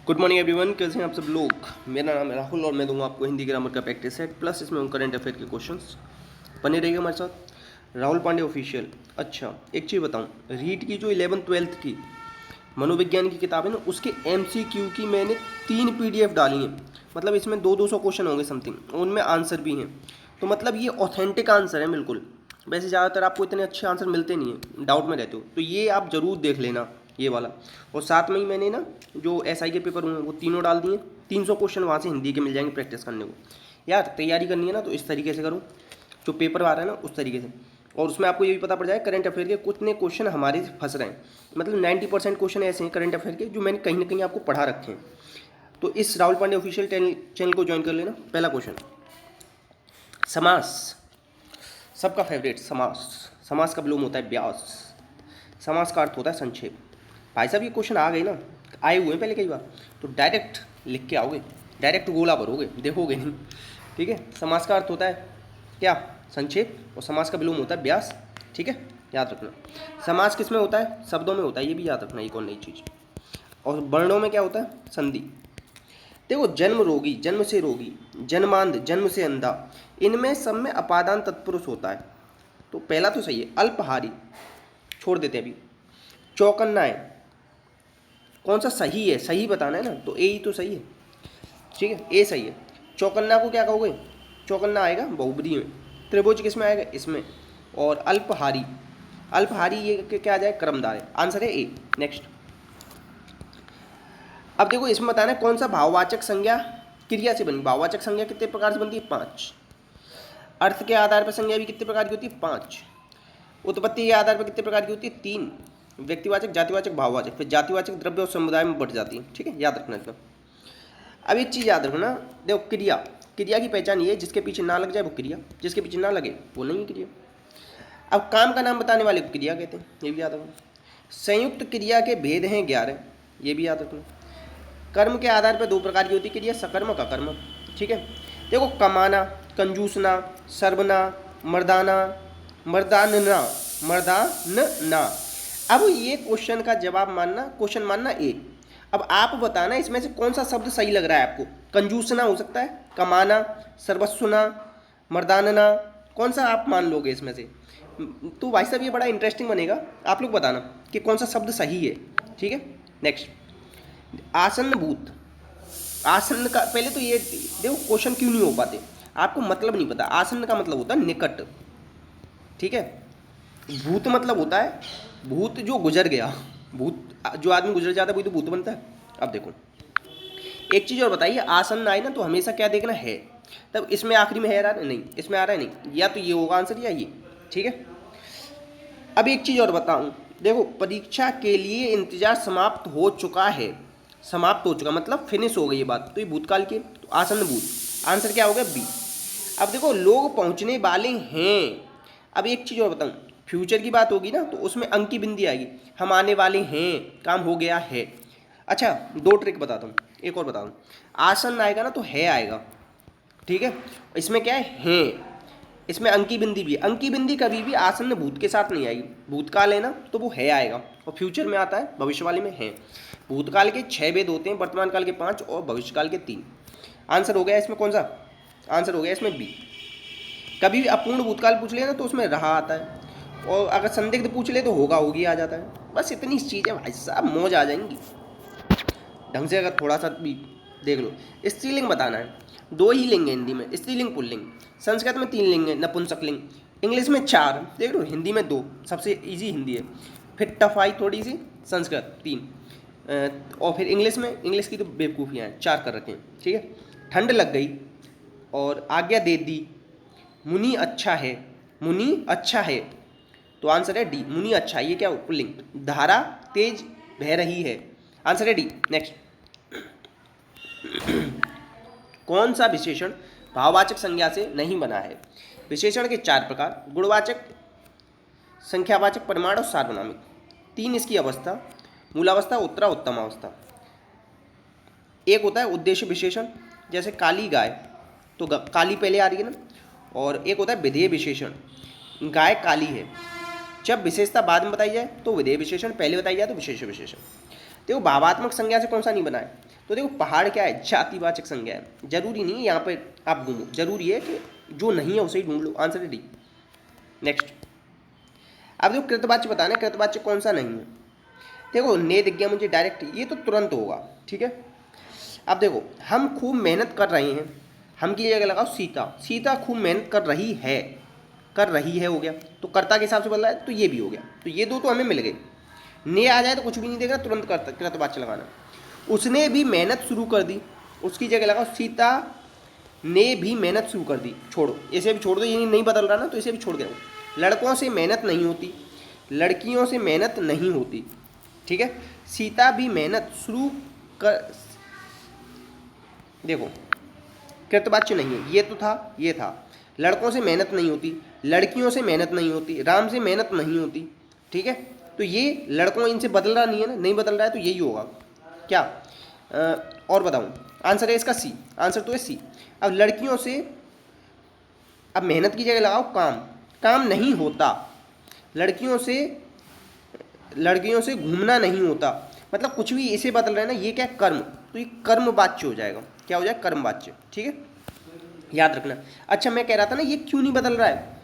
Good morning everyone, कैसे हैं आप सब लोग। मेरा नाम है राहुल और मैं दूंगा आपको हिंदी ग्रामर का प्रैक्टिस सेट प्लस इसमें करंट अफेयर के क्वेश्चंस बने रहेंगे हमारे साथ। राहुल पांडे ऑफिशियल। अच्छा, एक चीज़ बताऊं, रीड की जो 11th-12th की मनोविज्ञान की किताब है ना, उसके MCQ की मैंने 3 PDF डाली हैं। मतलब इसमें 200 क्वेश्चन होंगे समथिंग, उनमें आंसर भी हैं। तो मतलब ये ऑथेंटिक आंसर है बिल्कुल। वैसे ज़्यादातर आपको इतने अच्छे आंसर मिलते नहीं हैं, डाउट में रहते हो, तो ये आप ज़रूर देख लेना ये वाला। और साथ में ही मैंने ना जो SI के पेपर हुए वो तीनों डाल दिए। 300 क्वेश्चन वहाँ से हिंदी के मिल जाएंगे प्रैक्टिस करने को। यार तैयारी करनी है ना तो इस तरीके से करो, जो पेपर आ रहा है ना उस तरीके से। और उसमें आपको ये भी पता पड़ जाए करंट अफेयर के कितने क्वेश्चन हमारे फंस रहे हैं। मतलब 90% क्वेश्चन ऐसे हैं करंट अफेयर के जो मैंने कहीं ना कहीं आपको पढ़ा रखे हैं। तो इस राहुल पांडे ऑफिशियल चैनल को ज्वाइन कर लेना। पहला क्वेश्चन, समास, सबका फेवरेट समास। समास का विलोम होता है व्यास। समास का अर्थ होता है संक्षेप। भाई साहब ये क्वेश्चन आ गए ना, आए हुए हैं पहले कई बार, तो डायरेक्ट लिख के आओगे, डायरेक्ट गोला भरोगे, देखोगे नहीं। ठीक है, समास का अर्थ होता है क्या, संक्षेप, और समास का विलोम होता है व्यास। ठीक है, याद रखना। समास किस में होता है, शब्दों में होता है, ये भी याद रखना, एक और नई चीज़। और वर्णों में क्या होता है, संधि। देखो, जन्म रोगी, जन्म से रोगी, जन्मांध, जन्म से अंधा, इनमें सब में अपादान तत्पुरुष होता है। तो पहला तो सही है। अल्पहारी छोड़ देते हैं अभी। चौकन्ना है, कौन सा सही है, सही बताना है ना, तो ए ही तो सही है। ठीक है, ए सही है। चौकन्ना को क्या कहोगे, चौकन्ना आएगा बहुब्री में। त्रिभुज किस में आएगा, इसमें। और अल्पहारी, अल्पहारी ये क्या आ जाए, क्रमदार है। आंसर है ए। नेक्स्ट, अब देखो इसमें बताना है कौन सा भाववाचक संज्ञा क्रिया से बनी। भाववाचक संज्ञा कितने प्रकार से बनती है, 5। अर्थ के आधार पर संज्ञा भी कितने प्रकार की होती है, 5। उत्पत्ति के आधार पर कितने प्रकार की होती है, 3। व्यक्तिवाचक, जातिवाचक, भाववाचक, फिर जातिवाचक द्रव्य और समुदाय में बढ़ जाती है। ठीक है, याद रखना इतना। अब एक चीज़ याद रखना, देखो क्रिया, क्रिया की पहचान ये है जिसके पीछे ना लग जाए वो क्रिया, जिसके पीछे ना लगे वो नहीं है क्रिया। अब काम का नाम बताने वाले को क्रिया कहते हैं, ये भी याद रखना। संयुक्त क्रिया के भेद हैं 11, ये भी याद रखना। कर्म के आधार पर 2 प्रकार की होती है क्रिया, सकर्मक, अकर्मक। ठीक है, देखो कमाना, कंजूसना, सर्वना, मर्दाना, मर्दानना, मर्दानना। अब ये क्वेश्चन का जवाब मानना, क्वेश्चन मानना ए। अब आप बताना इसमें से कौन सा शब्द सही लग रहा है आपको। कंजूसना हो सकता है, कमाना, सर्वस्वना, मर्दानना, कौन सा आप मान लोगे इसमें से। तो भाई साहब ये बड़ा इंटरेस्टिंग बनेगा, आप लोग बताना कि कौन सा शब्द सही है। ठीक है, नेक्स्ट, आसन्न भूत। आसन्न का पहले तो ये देखो क्वेश्चन क्यों नहीं हो पाते, आपको मतलब नहीं पता। आसन्न का मतलब होता है निकट। ठीक है, भूत मतलब होता है भूत जो गुजर गया। भूत जो आदमी गुजर जाता है वही तो भूत बनता है। अब देखो एक चीज़ और बताइए, आसन्न आए ना तो हमेशा क्या देखना है, तब इसमें आखिरी में है रहा नहीं, इसमें आ रहा है नहीं, या तो ये होगा आंसर या ये। ठीक है, अब एक चीज़ और बताऊं, देखो परीक्षा के लिए इंतजार समाप्त हो चुका है। समाप्त हो चुका मतलब फिनिश हो गई ये बात, तो ये भूतकाल की, तो आसन्न भूत, आंसर क्या हो गया, बी। अब देखो लोग पहुंचने वाले हैं। अब एक चीज़ और बताऊं, फ्यूचर की बात होगी ना तो उसमें अंक की बिंदी आएगी, हम आने वाले हैं, काम हो गया है। अच्छा 2 ट्रिक बताता हूँ, एक और बता दूँ, आसन्न आएगा ना तो है आएगा। ठीक है, इसमें क्या है, इसमें अंकी बिंदी भी है। अंकी बिंदी कभी भी आसन्न भूत के साथ नहीं आएगी। भूतकाल है ना तो वो है आएगा, और फ्यूचर में आता है, भविष्य वाले में है। भूतकाल के 6 भेद होते हैं, वर्तमान काल के 5 और भविष्यकाल के 3। आंसर हो गया इसमें कौन सा, आंसर हो गया इसमें बी। कभी भी अपूर्ण भूतकाल पूछ ले ना तो उसमें रहा आता है, और अगर संदिग्ध पूछ ले तो होगा होगी आ जाता है। बस इतनी चीज़ें भाई साहब, मौज आ जाएंगी ढंग से, अगर थोड़ा सा भी देख लो। स्त्रीलिंग बताना है, 2 ही लिंग है हिंदी में, स्त्रीलिंग पुल्लिंग। संस्कृत में 3 लिंग है, नपुंसक लिंग। इंग्लिश में 4, देख लो, हिंदी में 2, सबसे इजी हिंदी है। फिर टफ आई थोड़ी सी, संस्कृत 3, और फिर इंग्लिश में, इंग्लिश की तो बेवकूफ़ियाँ हैं, 4 कर रखे हैं। ठीक है, ठंड लग गई और आज्ञा दे दी, मुनि अच्छा है, मुनि अच्छा है, तो आंसर है डी, मुनि अच्छा। ये क्या पुल्लिंग। धारा तेज बह रही है, आंसर है डी। नेक्स्ट, कौन सा विशेषण भाववाचक संज्ञा से नहीं बना है। विशेषण के 4 प्रकार, गुणवाचक, संख्यावाचक, परिमाण और सार्वनामिक। 3 इसकी अवस्था, मूलावस्था, उत्तरा, उत्तमावस्था। एक होता है उद्देश्य विशेषण, जैसे काली गाय, तो काली पहले आ रही है ना। और एक होता है विधेय विशेषण, गाय काली है, जब विशेषता बाद में बताई जाए तो विधेय विशेषण, पहले बताई जाए तो विशेष विशेषण। देखो भावात्मक संज्ञा से कौन सा नहीं बना है, तो देखो पहाड़ क्या है, जातिवाचक संज्ञा है। जरूरी नहीं है यहाँ पे आप घूमो, जरूरी है कि जो नहीं है उसे ही ढूंढ लो। आंसर है डी। नेक्स्ट, अब देखो कृतवाच्य बताना है, कृतवाच्य कौन सा नहीं है। देखो ने दिख गया मुझे डायरेक्ट, ये तो तुरंत होगा, ठीक है। अब देखो हम खूब मेहनत कर रहे हैं, हम की जगह लगाओ सीता, सीता खूब मेहनत कर रही है, कर रही है हो गया, तो कर्ता के हिसाब से बदल रहा है, तो ये भी हो गया। तो ये दो तो हमें मिल गए। ने आ जाए तो कुछ भी नहीं देगा, तुरंत कृतवाच्य लगाना। उसने भी मेहनत शुरू कर दी, उसकी जगह लगाओ सीता ने भी मेहनत शुरू कर दी, छोड़ो इसे भी छोड़ दो, ये नहीं बदल रहा ना, तो इसे भी छोड़ दो। लड़कों से मेहनत नहीं होती, लड़कियों से मेहनत नहीं होती, ठीक है। सीता भी मेहनत शुरू कर, देखो कृतवाच्य नहीं है, ये तो था, ये था। लड़कों से मेहनत नहीं होती, लड़कियों से मेहनत नहीं होती, राम से मेहनत नहीं होती, ठीक है। तो ये लड़कों इनसे बदल रहा नहीं है ना, नहीं बदल रहा है, तो यही होगा क्या। और बताऊं, आंसर है इसका सी, आंसर तो है सी। अब लड़कियों से, अब मेहनत की जगह लगाओ काम, काम नहीं होता। लड़कियों से घूमना नहीं होता, मतलब कुछ भी इसे बदल रहे हैं ना, ये क्या कर्म, तो ये कर्म वाच्य हो जाएगा, क्या हो जाएगा, कर्म वाच्य, ठीक है, याद रखना। अच्छा मैं कह रहा था ना ये क्यों नहीं बदल रहा है,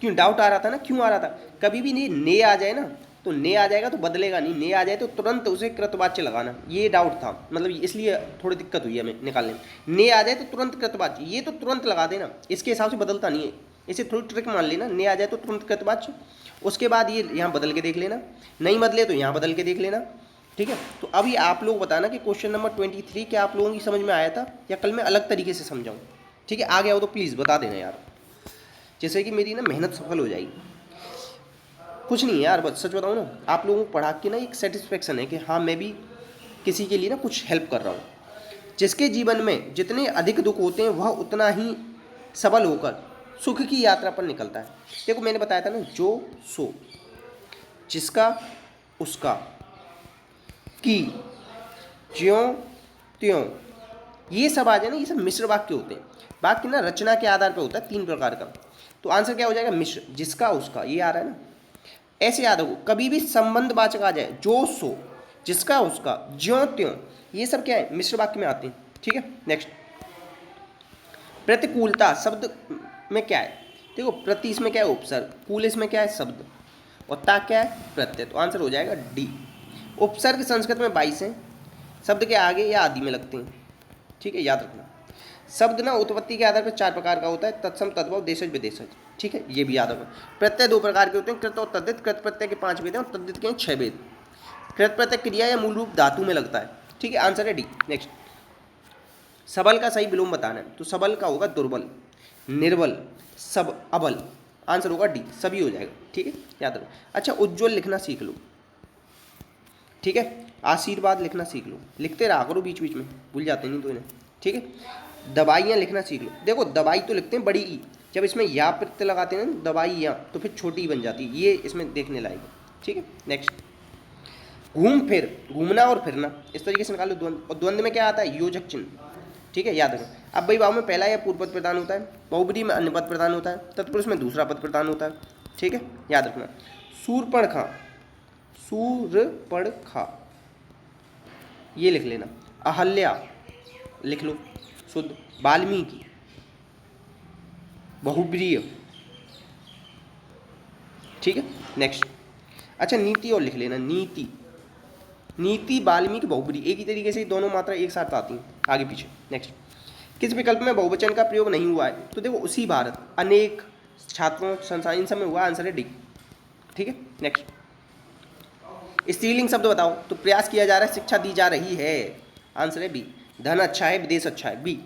क्यों डाउट आ रहा था ना, क्यों आ रहा था। कभी भी नहीं ने आ जाए ना, तो ने आ जाएगा तो बदलेगा नहीं, ने आ जाए तो तुरंत उसे कृतवाच्य लगाना, ये डाउट था, मतलब इसलिए थोड़ी दिक्कत हुई हमें निकालने में। ने आ जाए तो तुरंत कृतवाच्य, ये तो तुरंत लगा देना, इसके हिसाब से बदलता नहीं है, इसे थोड़ी ट्रिक मान लेना। ने आ जाए तो तुरंत कृतवाच्य, उसके बाद ये यहाँ बदल के देख लेना, नहीं बदले तो यहाँ बदल के देख लेना, ठीक है। तो अभी आप लोग बताना कि क्वेश्चन नंबर 23 क्या आप लोगों की समझ में आया था, या कल मैं अलग तरीके से समझाऊँ, ठीक है। आ गया हो तो प्लीज़ बता देना यार, जैसे कि मेरी ना मेहनत सफल हो जाएगी। कुछ नहीं है यार, बस सच बताऊँ ना, आप लोगों को पढ़ा के ना एक सेटिस्फेक्शन है कि हाँ मैं भी किसी के लिए ना कुछ हेल्प कर रहा हूँ। जिसके जीवन में जितने अधिक दुख होते हैं वह उतना ही सबल होकर सुख की यात्रा पर निकलता है। देखो मैंने बताया था ना, जो सो, जिसका उसका, की, ज्यों त्यों, ये सब आ जाए ना, ये सब मिश्र वाक्य होते हैं। वाक्य ना रचना के आधार पर होता है 3 प्रकार का। तो आंसर क्या हो जाएगा, मिश्र, जिसका उसका, ये आ रहा है ना। ऐसे याद रखो, कभी भी संबंधवाचक आ जाए, जो सो, जिसका उसका, ज्यों त्यों, ये सब क्या है, मिश्र वाक्य में आते हैं, ठीक है। नेक्स्ट, प्रतिकूलता शब्द में क्या है, देखो प्रति इसमें क्या है, उपसर्ग, कूल इसमें क्या है, शब्द, और ता क्या है, प्रत्यय। तो आंसर हो जाएगा डी। उपसर्ग संस्कृत में 22 हैं, शब्द के आगे या आदि में लगते हैं, ठीक है, याद रखना। शब्द ना उत्पत्ति के आधार पर 4 प्रकार का होता है, तत्सम, तद्भव, देशज, विदेशज, ठीक है, ये भी याद रखना। प्रत्यय 2 प्रकार के होते हैं, कृत और तद्धित। कृत प्रत्यय के 5 भेद हैं और तद्धित के 6 भेद। कृत प्रत्यय क्रिया या मूल रूप धातु में लगता है, ठीक है, आंसर है डी। नेक्स्ट, सबल का सही विलोम बताना है, तो सबल का होगा दुर्बल, निर्बल, सब, अबल, आंसर होगा डी, सभी हो जाएगा, ठीक है, याद रखो। अच्छा उज्ज्वल लिखना सीख लो, ठीक है, आशीर्वाद लिखना सीख लो, लिखते रहा करो बीच बीच में, भूल जाते नहीं तो इन्हें, ठीक है। दवाइयाँ लिखना सीख लो, देखो दवाई तो लिखते हैं बड़ी ई, जब इसमें या प्रत्यय लगाते हैं ना दवाइयाँ, तो फिर छोटी ही बन जाती है, ये इसमें देखने लायक, ठीक है। नेक्स्ट, घूम फिर, घूमना और फिरना, इस तरीके से निकालो द्वंद्व, और द्वंद्व में क्या आता है, योजक चिन्ह, ठीक है, याद रखो। अब भाई भाव में पहला या पूर्व पद प्रदान होता है, बहुब्रीहि में अन्य पद प्रदान होता है, तत्पुरुष में दूसरा पद प्रदान होता है, ठीक है, याद रखना। शूर्पणखा, शूर्पणखा, ये लिख लेना। अहल्या लिख लो शुद्ध। वाल्मीकि, बहुब्रीहि, ठीक है। नेक्स्ट, अच्छा नीति और लिख लेना, नीति, नीति, वाल्मीकि, बहुब्रीहि, एक ही तरीके से दोनों मात्रा एक साथ आती हैं आगे पीछे। नेक्स्ट, किस विकल्प में बहुवचन का प्रयोग नहीं हुआ है, तो देखो उसी भारत, अनेक, छात्रों, संस्थान, इन सब में हुआ, आंसर है डी, ठीक है। नेक्स्ट, स्त्रीलिंग शब्द बताओ, तो प्रयास किया जा रहा है, शिक्षा दी जा रही है, आंसर है बी। धन अच्छा है, विदेश अच्छा है, बी।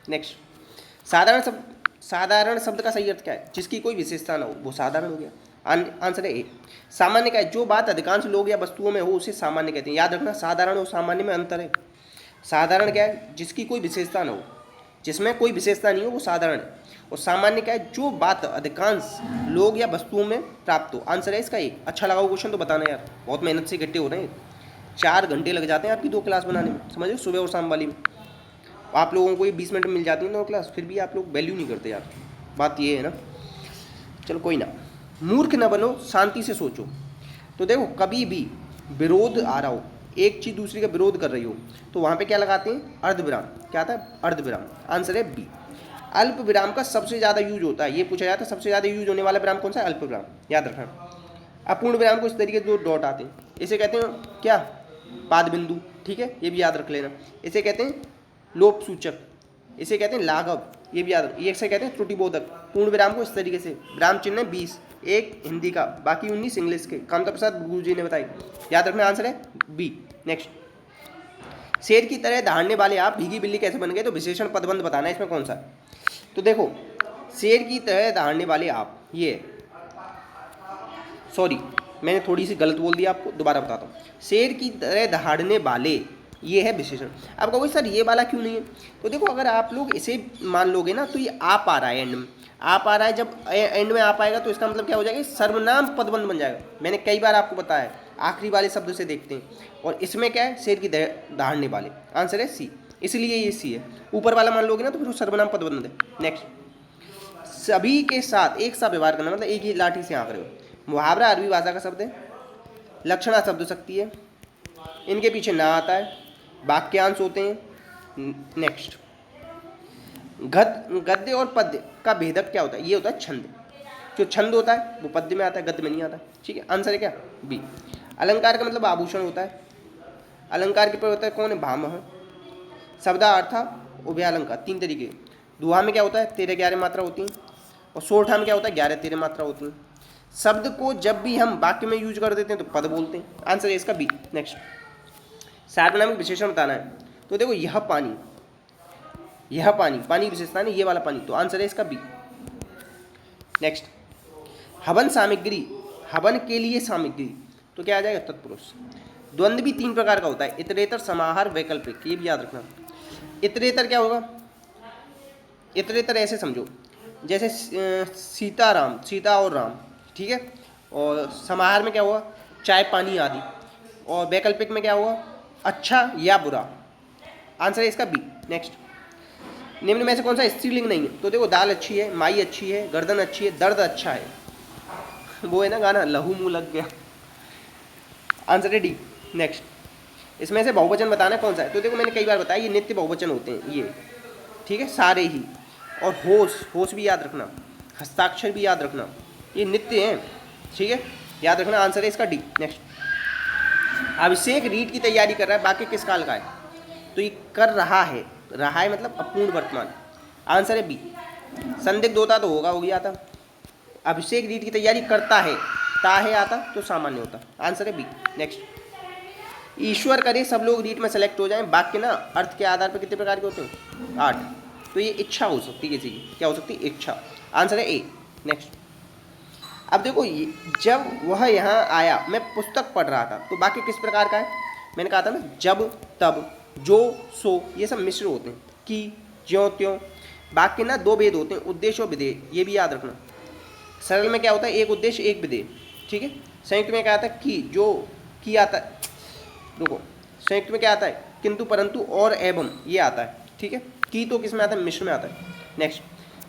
नेक्स्ट, साधारण शब्द का सही अर्थ क्या है, जिसकी कोई विशेषता ना हो, वो साधारण हो गया, आंसर है ए। सामान्य का है, जो बात अधिकांश लोग या वस्तुओं में हो उसे सामान्य कहते हैं, याद रखना साधारण और सामान्य में अंतर है। साधारण क्या है, जिसकी कोई विशेषता ना हो, जिसमें कोई विशेषता नहीं हो वो साधारण है, और सामान्य क्या है, जो बात अधिकांश लोग या वस्तुओं में प्राप्त हो, आंसर है इसका ए। अच्छा लगा वो क्वेश्चन तो बताना यार, बहुत मेहनत से इकट्ठे हो रहे हैं, 4 घंटे लग जाते हैं आपकी 2 क्लास बनाने में, समझ लो, सुबह और शाम वाली में। आप लोगों को ये 20 मिनट में मिल जाती है 2 क्लास, फिर भी आप लोग वैल्यू नहीं करते यार, बात ये है ना। चलो कोई ना, मूर्ख न बनो, शांति से सोचो, तो देखो कभी भी विरोध आ रहा हो, एक चीज़ दूसरी का विरोध कर रही हो तो वहाँ पे क्या लगाते हैं, अर्धविराम। क्या आता है, अर्धविराम। आंसर है बी। अल्प विराम का सबसे ज़्यादा यूज होता है, ये पूछा जाता है सबसे ज़्यादा यूज होने वाला विराम कौन सा है, अल्प विराम, याद रखना। अपूर्ण विराम को इस तरीके से दो डॉट आते हैं, इसे कहते हैं क्या, पाद बिंदु, ठीक है, ये भी याद रख लेना। इसे कहते हैं लोप सूचक, इसे कहते हैं लाघव, ये भी याद, ये से कहते हैं त्रुटिबोधक। पूर्ण विराम को इस तरीके से, विराम चिन्ह 20, एक हिंदी का, बाकी 19 इंग्लिश के, कामता प्रसाद गुरु जी ने बताई, याद रखना। आंसर है बी। नेक्स्ट, शेर की तरह दहाड़ने वाले आप भीगी बिल्ली कैसे बन गए, तो विशेषण पदबंध बताना है इसमें कौन सा। तो देखो, शेर की तरह दहाड़ने वाले आप, ये सॉरी मैंने थोड़ी सी गलत बोल दिया आपको, दोबारा बताता हूँ। शेर की तरह दहाड़ने वाले, ये है विशेषण। अब कहोगे सर ये वाला क्यों नहीं है, तो देखो अगर आप लोग इसे मान लोगे ना तो ये आप आ रहा है एंड में, आप आ रहा है, जब एंड में आप आएगा तो इसका मतलब क्या हो जाएगा, सर्वनाम पदबंध बन जाएगा। मैंने कई बार आपको बताया है, आखिरी वाले शब्द से देखते हैं, और इसमें क्या है, शेर की दहाड़ने वाले, आंसर है सी, इसलिए ये सी है। ऊपर वाला मान लोगे ना तो फिर वो सर्वनाम पदबंध है। नेक्स्ट, सभी के साथ एक सा व्यवहार करना, मतलब एक ही लाठी से आंक रहे हो। मुहावरा अरबी भाषा का शब्द है, लक्षणा शब्द शक्ति है, इनके पीछे ना आता है, वाक्यांश होते हैं। नेक्स्ट, गद्य और पद्य का भेदक क्या होता है, ये होता है छंद। जो छंद होता है वो पद्य में आता है, गद्य में नहीं आता। ठीक है, आंसर है क्या, बी। अलंकार का मतलब आभूषण होता है, अलंकार के प्रवर्तक कौन है, भामह। शब्दार्था उभयालंकार, तीन तरीके। दुहा में क्या होता है, 13-11 मात्रा होती हैं, और सोरठा में क्या होता है, 11-13 मात्रा होती हैं। शब्द को जब भी हम वाक्य में यूज कर देते हैं तो पद बोलते हैं, आंसर है इसका बी। नेक्स्ट, सार्वनामिक विशेषण बताना है, तो देखो यह पानी, यह पानी, पानी विशेषता नहीं, ये वाला पानी, तो आंसर है इसका बी। नेक्स्ट, हवन सामग्री, हवन के लिए सामग्री, तो क्या आ जाएगा, तत्पुरुष। द्वंद्व भी 3 प्रकार का होता है, इतरेतर, समाहार, वैकल्पिक, ये भी याद रखना। इतरेतर क्या होगा, इतरेतर ऐसे समझो जैसे सीताराम, सीता और राम, ठीक है, और समाहार में क्या हुआ, चाय पानी आदि, और वैकल्पिक में क्या हुआ, अच्छा या बुरा, आंसर है इसका बी। नेक्स्ट, निम्न में से कौन सा स्त्रीलिंग नहीं है, तो देखो दाल अच्छी है, माई अच्छी है, गर्दन अच्छी है, दर्द अच्छा है, वो है ना गाना, लहू मुँह लग गया, आंसर है डी। नेक्स्ट, इसमें से बहुवचन बताना कौन सा है, तो देखो मैंने कई बार बताया ये नित्य बहुवचन होते हैं ये, ठीक है, सारे ही। और होश, होश भी याद रखना, हस्ताक्षर भी याद रखना, ये नित्य हैं, ठीक है, याद रखना, आंसर है इसका डी। नेक्स्ट, अभिषेक रीट की तैयारी कर रहा है, वाक्य किस काल का है, तो ये कर रहा है, रहा है मतलब अपूर्ण वर्तमान, आंसर है बी। संदिग्ध होता तो होगा, हो गया था। अभिषेक रीट की तैयारी करता है, ता है आता तो सामान्य होता, आंसर है बी। नेक्स्ट, ईश्वर करे सब लोग रीट में सेलेक्ट हो जाएं, वाक्य ना अर्थ के आधार पर कितने प्रकार के होते हैं, 8, तो ये इच्छा हो सकती है किसी की, क्या हो सकती है, इच्छा, आंसर है ए। नेक्स्ट, अब देखो जब वह यहाँ आया, मैं पुस्तक पढ़ रहा था, तो वाक्य किस प्रकार का है, मैंने कहा था ना, जब, तब, जो, सो, ये सब मिश्र होते हैं, कि, ज्यों त्यों। वाक्य ना 2 भेद होते हैं, उद्देश्य और विधेय, ये भी याद रखना। सरल में क्या होता है, एक उद्देश्य एक विधेय, ठीक है। संयुक्त में क्या आता है, कि, जो, की आता है, रुको, संयुक्त में क्या आता है, किंतु, परंतु और एवं, ये आता है, ठीक है। की तो किस में आता है, मिश्र में आता है। नेक्स्ट,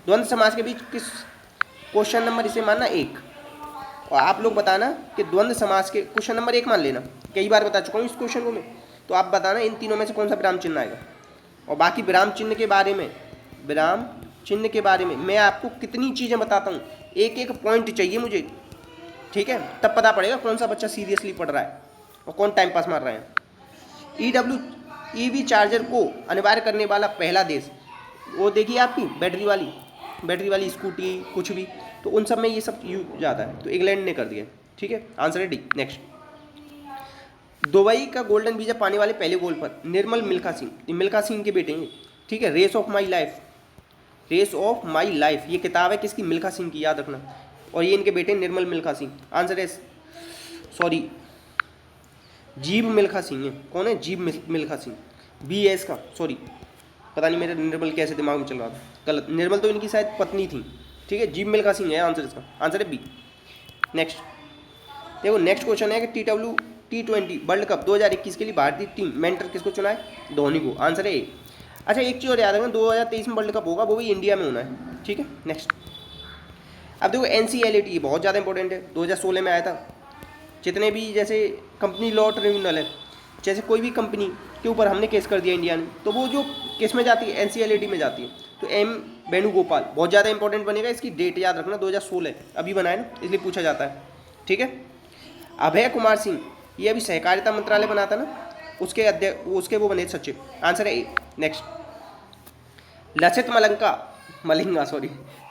द्वंद्व समास के बीच किस, क्वेश्चन नंबर इसे मानना 1, और आप लोग बताना कि द्वंद्व समास के क्वेश्चन नंबर 1 मान लेना, कई बार बता चुका हूँ इस क्वेश्चन को मैं, तो आप बताना इन तीनों में से कौन सा विराम चिन्ह आएगा। और बाकी विराम चिन्ह के बारे में, विराम चिन्ह के बारे में मैं आपको कितनी चीज़ें बताता हूँ, एक एक पॉइंट चाहिए मुझे, ठीक है, तब पता पड़ेगा कौन सा बच्चा सीरियसली पढ़ रहा है और कौन टाइम पास मार रहा है। EV चार्जर को अनिवार्य करने वाला पहला देश, वो देखिए आपकी बैटरी वाली स्कूटी कुछ भी, तो उन सब में ये सब यूज जाता है, तो इंग्लैंड ने कर दिया, ठीक है, आंसर है डी। नेक्स्ट, दुबई का गोल्डन वीजा पाने वाले पहले गोल्फर निर्मल मिल्खा सिंह, ये मिल्खा सिंह के बेटे हैं, ठीक है। रेस ऑफ माई लाइफ, ये किताब है किसकी, मिल्खा सिंह की, याद रखना, और ये इनके बेटे निर्मल मिल्खा सिंह, आंसर है सॉरी जीव मिल्खा सिंह है, कौन है, जीव मिल्खा सिंह, बी है इसका, सॉरी पता नहीं मेरे निर्मल कैसे दिमाग में चल रहा था, गलत, निर्मल तो इनकी शायद पत्नी थी, ठीक है, जीव मिल्खा सिंह है आंसर इसका, आंसर है बी। नेक्स्ट, देखो नेक्स्ट क्वेश्चन है कि T20 वर्ल्ड कप 2021 के लिए भारतीय टीम मेंटर किसको चुना है, धोनी को, आंसर है ए। अच्छा एक चीज़ और याद रखना, 2023 में वर्ल्ड कप होगा, वो भी इंडिया में होना है, ठीक है। नेक्स्ट, अब देखो NCLT बहुत ज़्यादा इंपॉर्टेंट है, 2016 में आया था। जितने भी जैसे कंपनी लॉ ट्रिब्यूनल है, जैसे कोई भी कंपनी के ऊपर हमने केस कर दिया इंडिया ने, तो वो जो केस में जाती है एनसीएलएटी में जाती है। तो एम वेणुगोपाल बहुत ज़्यादा इंपॉर्टेंट बनेगा, इसकी डेट याद रखना 2016 अभी बनाए ना, इसलिए पूछा जाता है। ठीक है। अभय कुमार सिंह ये अभी सहकारिता मंत्रालय बनाता ना, उसके अध्यक्ष उसके वो बने सचिव। आंसर है ए। नेक्स्ट लसित मलिंगा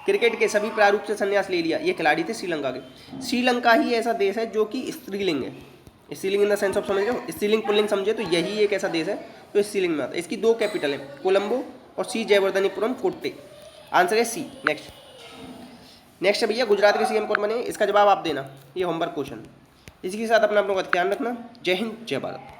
क्रिकेट के सभी प्रारूप से संन्यास ले लिया, ये खिलाड़ी थे श्रीलंका के। श्रीलंका ही ऐसा देश है जो कि स्त्रीलिंग है, स्त्रीलिंग इन द सेंस ऑफ समझ रहे हो, स्त्रीलिंग पुल्लिंग समझे तो यही एक ऐसा देश है जो स्त्रीलिंग में आता है। इसकी 2 कैपिटल है, कोलंबो और सी जयवर्धनीपुरम कोट्टे। आंसर है सी। नेक्स्ट है भैया गुजरात के सीएम कौन बने, इसका जवाब आप देना, ये होमवर्क क्वेश्चन। इसी के साथ अपना का ध्यान रखना। जय हिंद जय भारत।